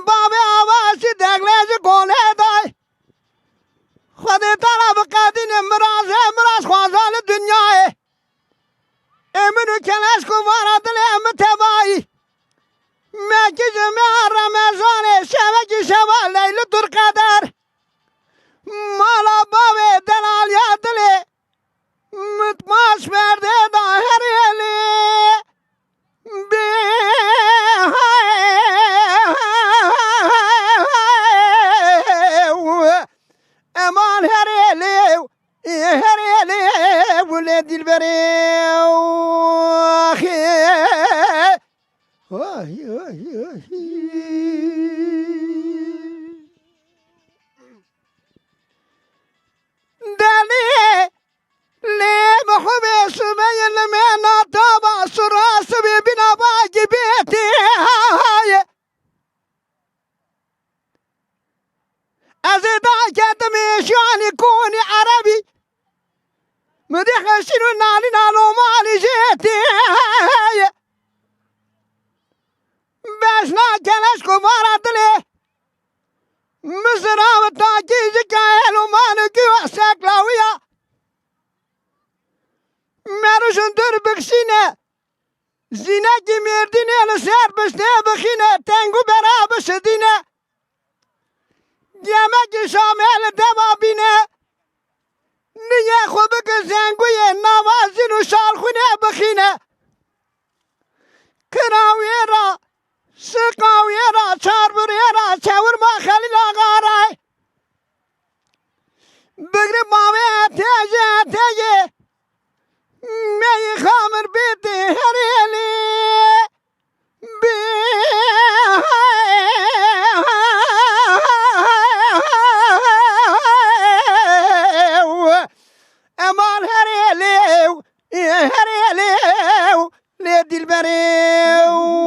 باب آواسی دگلیش گونه دای خود طرف قدین مراز خوازال دنیای امنو کلش کو واردل ام تبایی مکی جمع رمضان شبکی شبا لیل در قدر مالا باب دلال یادلی متماش برده داهر یلی امان هر یلی ولی دل بریو دلی لیم حبی سمی لمنا تابا سراس بنا باقی بیتی از داکت میشانی کونی عربی مدخشین نالی نالو مالی جیتی بشنا کلش کو باردلی مصرام تاکی جکایلو مانکی و سکلاویا مرشون در بکشینه زینه کی مردینه لسر بشته بخینه تنگو برا بشدینه یمکی شامل دوابینه نیه خوب که زنگوی نوازین و شالخونه بخینه کراویه را سقاویه را چاربوریه را چور ما خلیل آقا رای بگری بامه تیجه می خامر بیتی هریلی امان هریلی لی دل بریو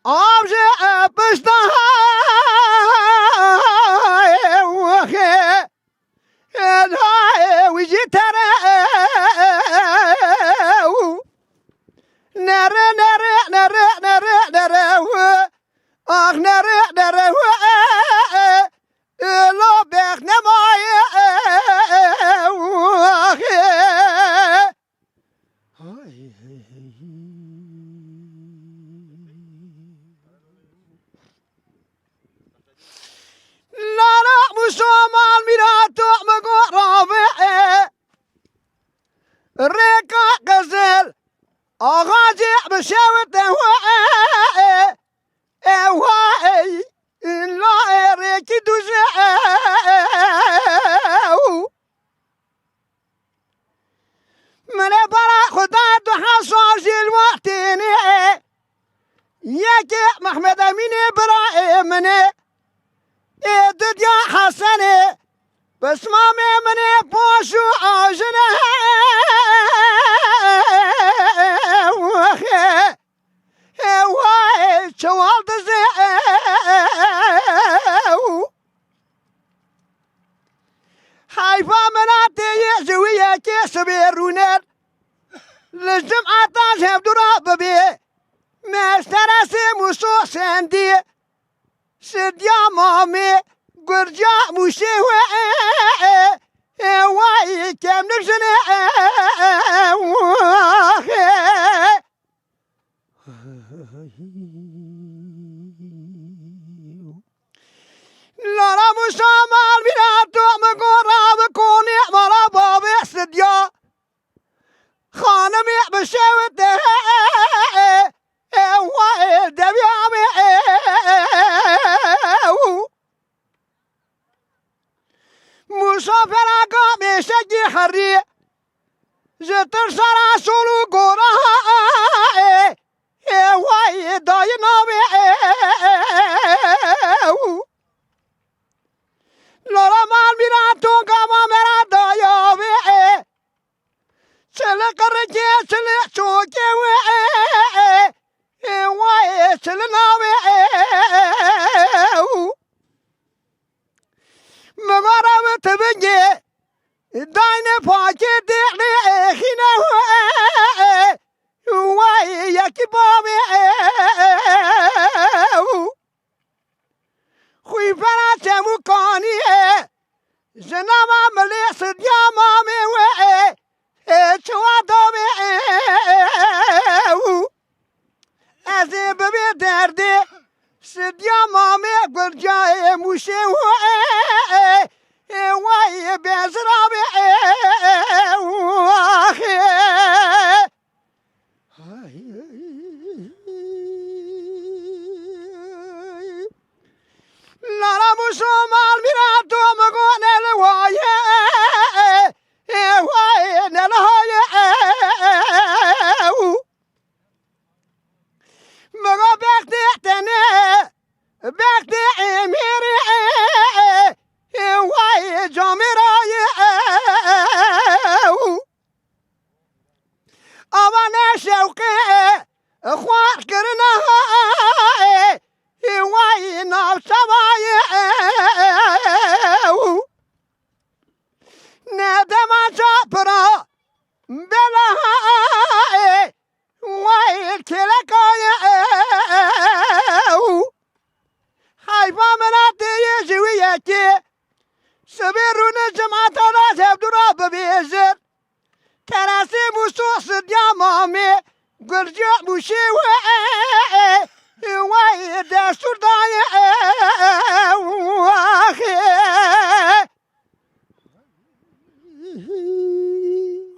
آبجه پشت ویجی تره نره نره نره نره نره آخ نره نره لو بخ نمای لالا مسلمان میرا تو مگو رابعه ریکا قزل آغا جیع بشوت اوهی لا ریکی دوزه من برا خدا دو حساس الوقتيني ياك محمد امين برا مني دد يا حسني بس ما مني بوشو عاجنا واي شوال دزي حيفا مناتي زوية كيس بيرونر للجمعة تذهب دراب بي ما استرسي مسو سندي سد يا مامي قرجا مشيوة واي كم نرجنا لا مسامال بناتو مقرب كوني مرا بابي سديا خانمي بشوته واي دبيامي مسافر قامي شجي حري زتر سرا سولو قرا واي داينامي لورا مال بناتو قاما مرا دايامي چل کرجے چل چوکے وائے چل ناوے مغارا وتبنجے دائنے پاکے دیکھنے خینا وائے یکی باوے خوی فرا چمو کانی زناما ملے سدیا مامے چوا دومي ازي ببي دردي سديا مامي قرجاي موشي واي بزرابي لا مسلمان مراتو مقون الوايه واي نلهاي مغا بختي احتني بختي اميري واي جامراي اوانا شوقي اخوار كرنا واي ناب سواي ندما جابرا بلا واي كلكاي حيفا مناتي يجويتي سبيرون جماعة ناس دراب بيزر كراسي مسوس يا مامي قرجع مشي واي دستور داي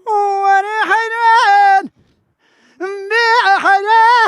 وانا حنان حنان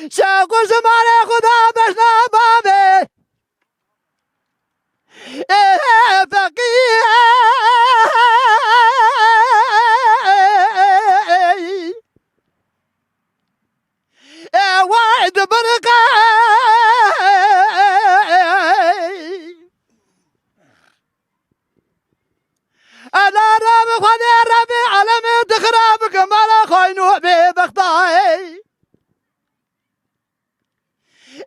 شوق زمان خدا بشنا بابي فقيه واحد برقة أنا رابي خدي رابي علمي تخرابك مالا خاينو ببختاي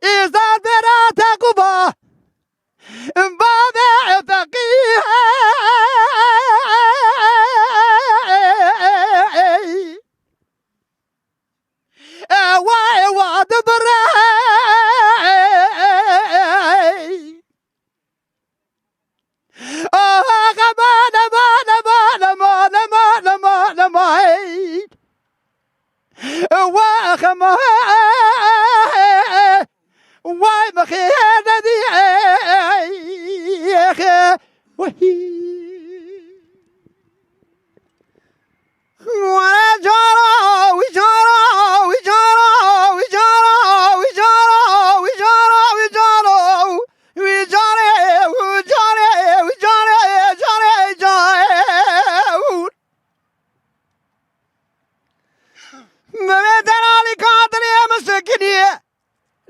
إذا برا تقبا بابي فقيه واي واد براي واي مخيانة دي يا اخي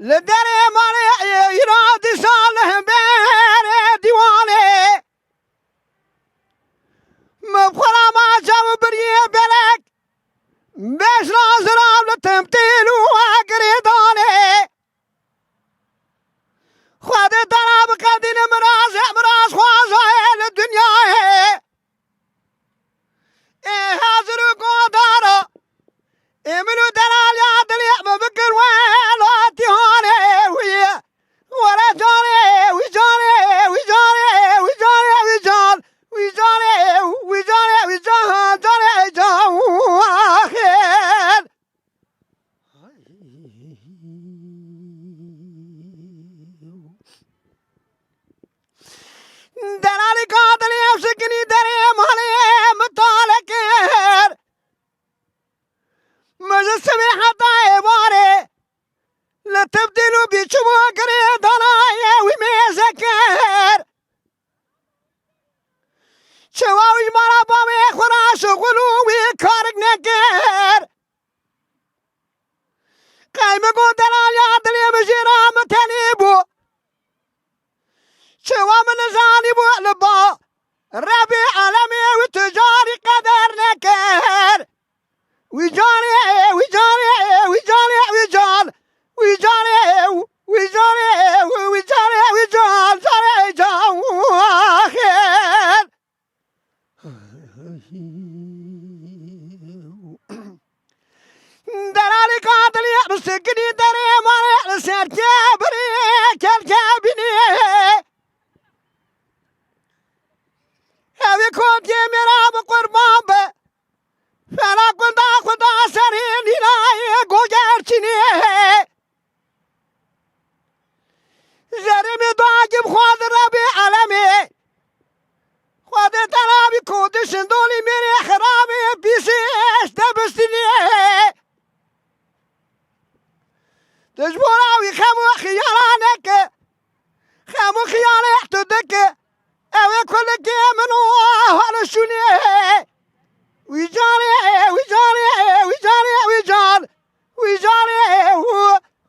لدري مالي يراد صالح بير ديواني مبخرا ما جاب بريه بلك بيش ناظرام لتمثيل وقريداني خد دراب قدين مراز خوازه للدنيا حاضر قدارة امنو دلال يا دليع ببكر ويلاتي هاني ويا ورا جاني وجاني وجاني وجاني وجان وجاني وجاني وجان جاني جان آخر دلالي قاتل يمسكني دريم عليه مطالكر مجسمي حتى عبارة لا تبدلوا بيشبه قريب ضنايا وميزكر شواوي مرا بامي خراش غلو ويكارك نكر قايم قول دلال يعدل يمجيرا متنيبو شوا من جانبو لبا ربي عالمي وتجاري قدر نكر ويجاني ويجاني ويجاني ويجان ويجاني ويجاني ويجاني ويجان جاني جان آخر درالي قاتل يمسكني دري مالي سركبني كركبني هذي كنت يمرا بقربان به فلا خدا سرين هناي گوگرچنی زرمی داگم خود ربی علمی خود تنابی کود شندولی میری خرابی بیشش دبستنی تجبوراوی خمو خیالانک خمو خیالی احتدک اوی کلکی منو حال شونی ويجاني ويجاني ويجاني ويجان ويجاني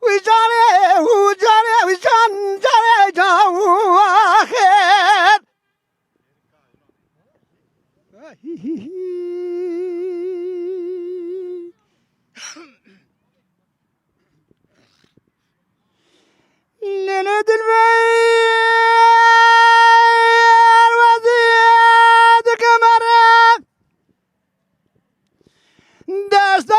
ويجاني ويجاني ويجان جاني جان آخر لنا دلبي دست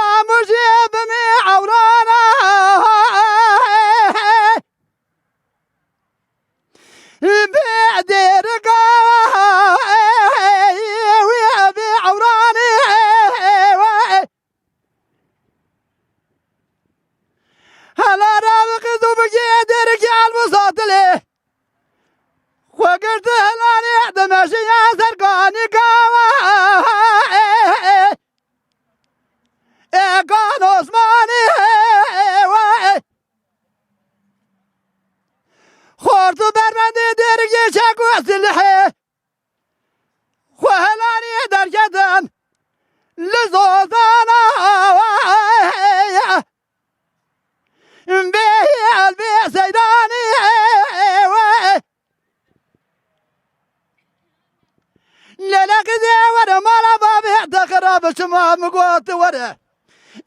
بگوت وره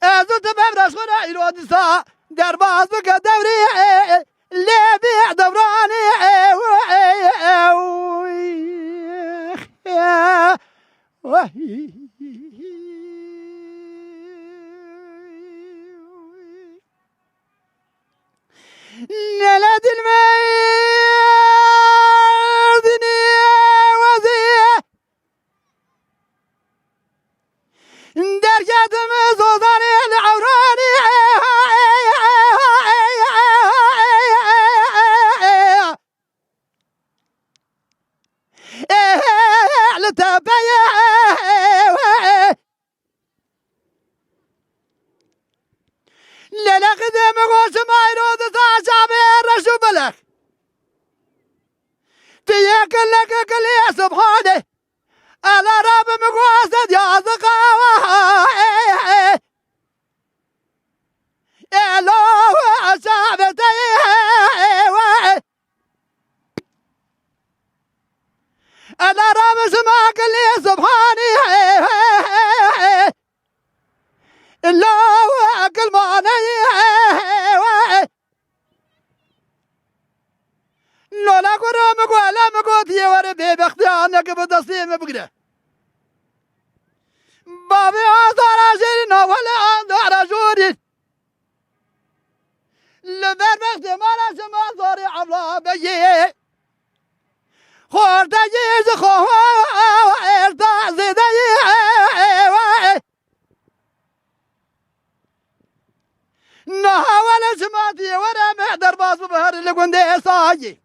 از تو ببرش خونه ایرادیسا در بازو که دوری لبی دورانی نلد المردني وزيه درجات مزوزاني العوراني لتبيه لا قدام غوش ما يرود تعشابي رشو بلخ تيك لك كلي سبحانه على رب مقوسد يا زقاوة إلو عشابتي على رب سما كلي سبحانه إلا كل ما لا قرام ولا مقود يوري بختيانك بدسيم بقدر بابي عذر عجلنا ولا عذر جوري لبر بختي مالا سما ضاري عبلا بيي خورتا جيز خوارتا زيدي نها ولا سماتي ولا محضر باص بهر اللي قندي صاجي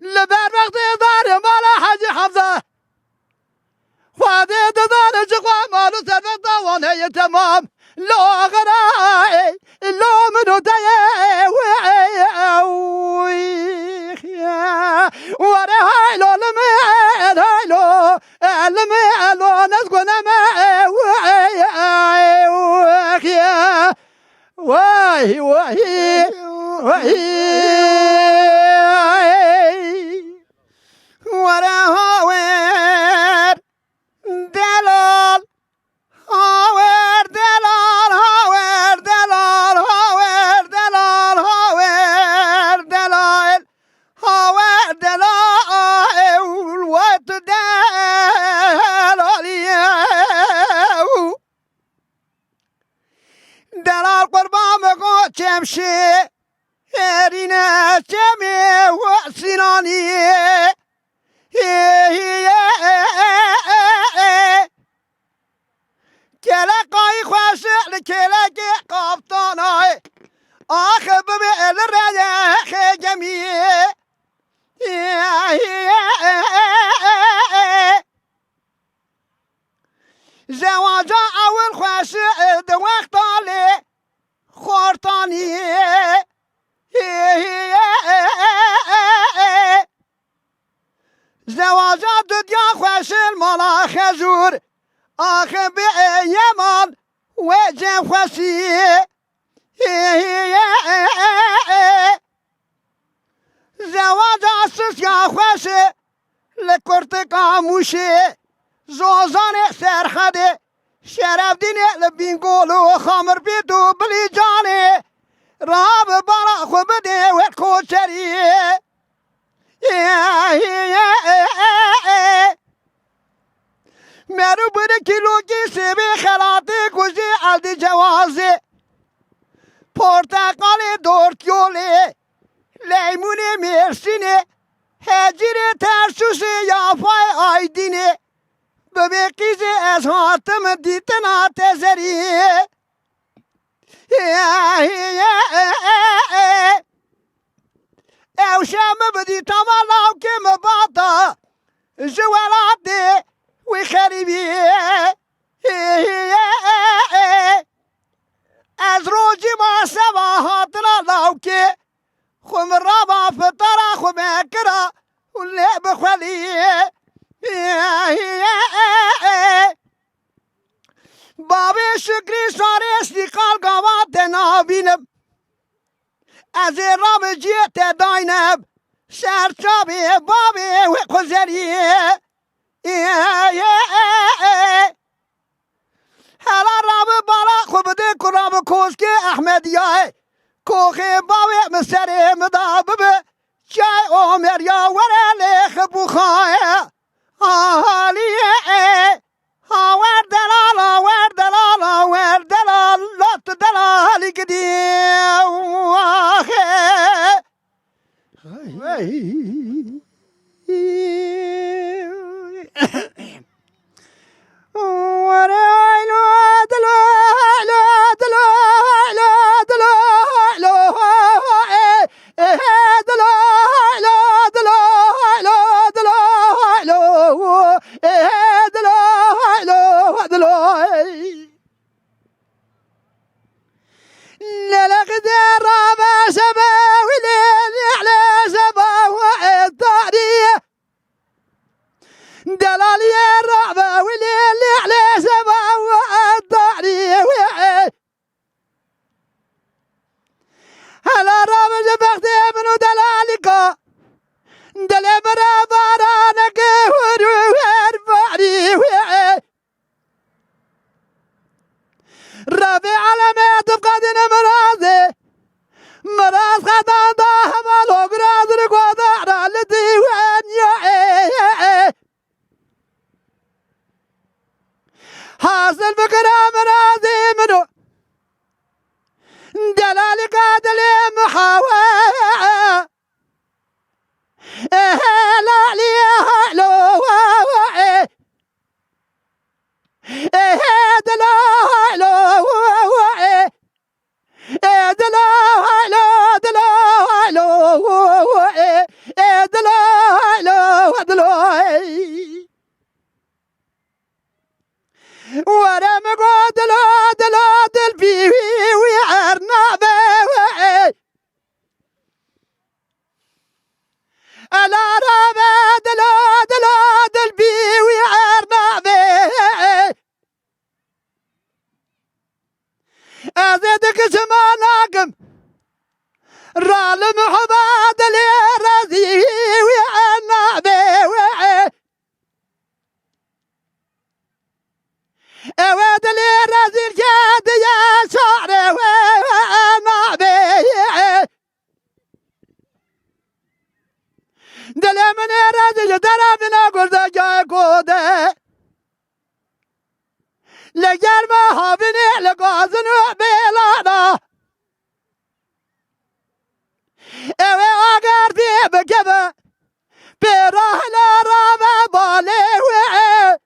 لبر وقتی داره مالا حاجی حفظه خواهده دادان جقوه مالو سرفت دوانه تمام لو غرای لو منو دیه وره هایلو لمید هایلو لمید نزگو نمید وای وای وره هاور دلال هاور دلال هاور دلال هاور دلال هاور دلال هاور دلال وات دلال قربان بگو چمشی هرینه چمی و سینانیه كلاقاي خواشع لكلاقي قبطاناي آخر ببئل الرياخ جميع زواجا أول خواشع دوقت علي خورتاني زواجات دنیا خوشل مالا خزور آخه به یمان وجه خوشی زواجات سسیا خوشه لکرت کاموشه زوزان سرخده شرف دینه لبینگولو خامر بیدو بلی جانه راب برا خوب ده و کوچریه مرو بره کیلو کی سبی خلاطه کجی الدی جوازه پرتقال دورتیوله لیمون مرسینه هجیر ترسوسه یافای آیدینه ببقیزه از حاتم دیتنا تزریه او شام بدي تمالا وكم باطا جوالاتي وخريبي از روجي ما سوا هاتنا لاوكي خم الرابع فطرة خم اكرا واللي بخلي بابي شكري صاري اشتقال قوات نابينم از راب جیت داینب شرچابی بابی و خزریه هلا راب بالا خوب دی کرام کوشکی احمدیه کوخی باوی مسری مدابه جای عمر یا وره لخ بخواه آلیه ور دلال ور دلال ور دلال لط دلالی قدیم دلالي الرعبة واللي عليه سبا والضعري هلا رابع جبختي منو دلالك دلي برا بارانك وروير بعري رابع على ما تبقى دين مرازي مراز خطان ضاهم الوقراز رقوض على الديوان يا حاصل بكرة مرازي منو دلالك دلي محاوى لا لي هلو دلا هلو دلا هلو دلا هلو دلا هلو دلا ورا مقود لا دلا دل بيوي ويعرنا بيوي على رابع دلا دلا دل بيوي ويعرنا بيوي أزيدك شماناكم رالم حباد لي رزي ويعرنا بيوي اواد لي رازي الجاد يا شعري وما بيه دلي من رازي جدنا بنا قرد جاي قوده لجر ما هابني لقازن بلانا اوه اگر بي بجبه بيروح لرابع بالي وعي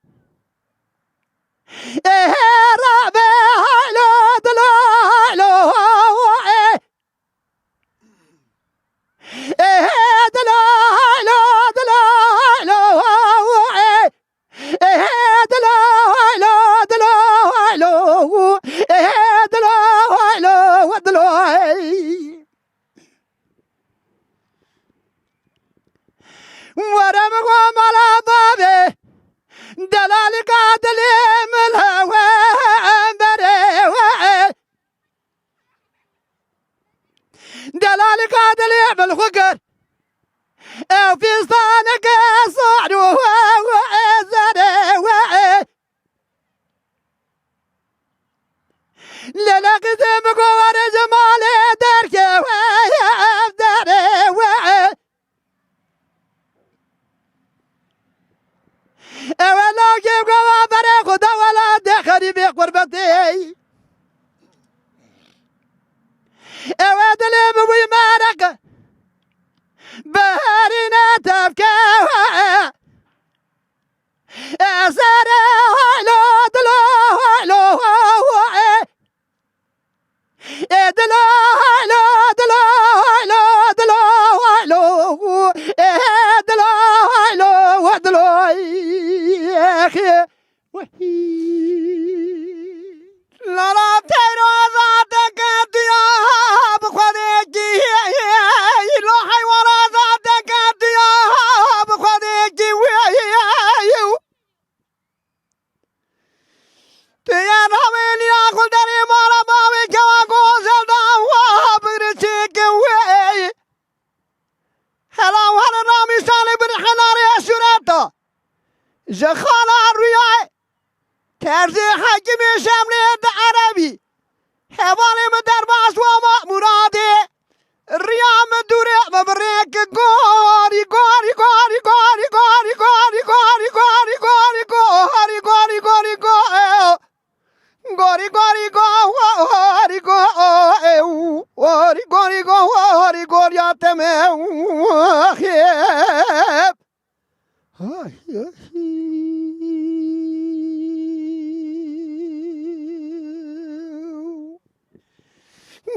رابع هلو دلو هلو دلو هلو دلو هلو دلو هلو دلو هلو دلو هلو دلو ورم قوم على بابي دلالك عدلي من الهوى بريوى دلالك عدلي بالفقر او في صانك صعد وزريوى للا قسم قوار جمالي دركي وزريوى اولا كيف قوا بريق دولا دخري بقربتي اواد اللي بوي مارك بهارنا تبكى اساري هلو دلو هلو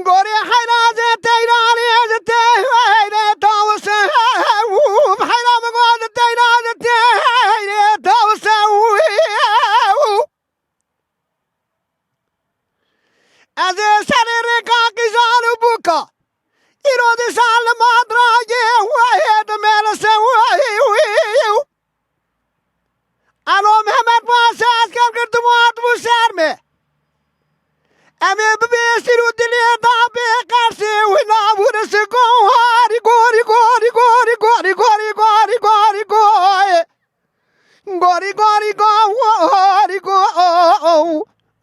قوري حيران تيراني تيراني توسع وبحيران قول تيراني تيراني توسع أزي سريري كاكي زالو بوكا إرودي سالم أدراجي وهيد ميلسي وهيو ألو محمد باساس كرد مواد مسارمي أمي ببيسيرو دلي دابي قرسي ونابورسي غوري غوري غوري غوري غوري غوري غوري غوري غوري غوري غوري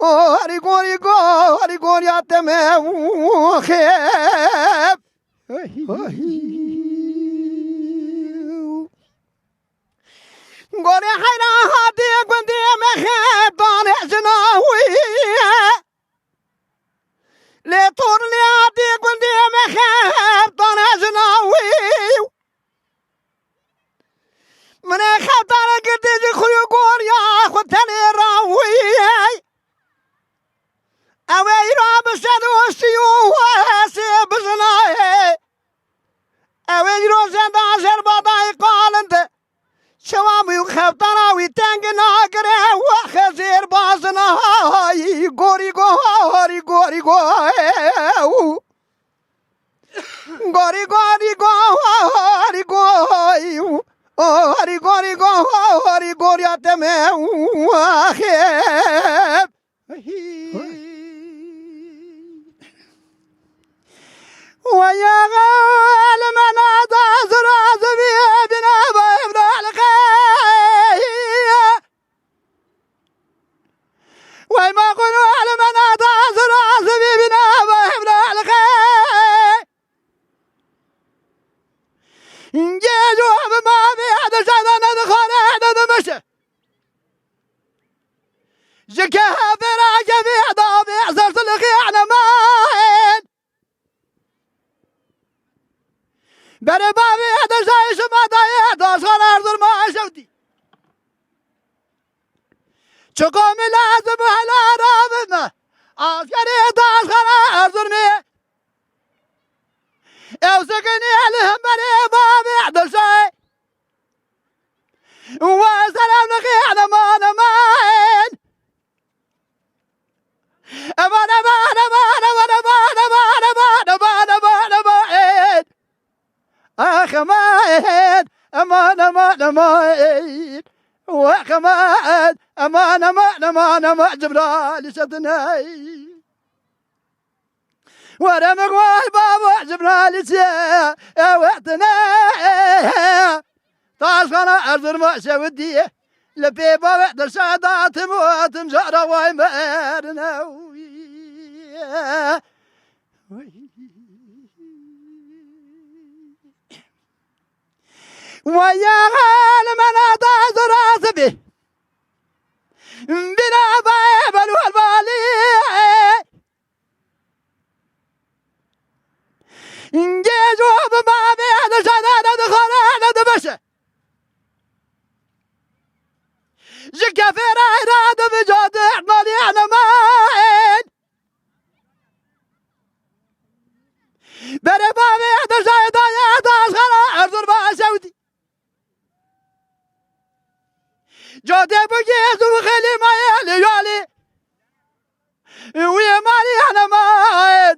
غوري غوري غوري غوري أتمي وخيب غوري حيرا هادي قندي مخيب طالع زناوي لي طور لي هادي قندي مخيب طالع زناوي من خطر قدي جخوي غوريا خدتني راوي أوي راب سدوسيو واسيب زناي أوي روزان دازر بداي قالنت شوامي وخبطنا ويتنقنا قري وخزير بازنا غوري غوري غوري غوري غوري غوري غوري غوري غوري غوري غوري أتمي وخيب ويا غال من أدازر عزبي بنا بابنا الخير وما قلوا على من أدازر عزبي بنا بابنا الخير نجيجوا بما بيعد شدنا دخل عدد مشي جكها براجة بيعدا بيعزرت الخيانة ماين بره بابي هذا زي شما دايه داشان أرض ما شفتي چکم لازم هلا رابنا عسكري داشان أرض مي اوسكني عليهم بره بابي هذا زي وسلام لك على ما نمان أمان أمان أمان أمان أمان أمان أمان أمان أمان أخمان أمان أمان أمان وخمان أمان أمان أمان أمان جبرال شدناي ورمق والبابا جبرال سيا وقتنا طاشقنا أرض المعشة ودي لبيبا وقت الشهدات موت مجارة ويمارنا ويا غال من أطاز راسبي بنا بايبل والبالي نجيجوا ببابي هذا شدانا دخلانا دبشة جكا في رايراد بجود احمالي انا ماين بري بابي هذا شايدا يهداش خلا ارزر باشودي جودي بجيز وخلي ما يالي يالي ويا مالي انا ماين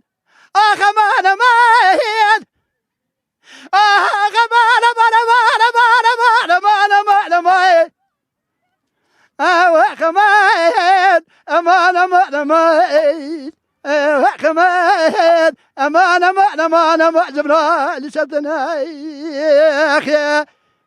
اخما انا ماين اخما انا مانا مانا مانا مانا مانا مانا ماين وخمان امان امان امان وخمان امان امان امان امان جبرال شدنا يا اخي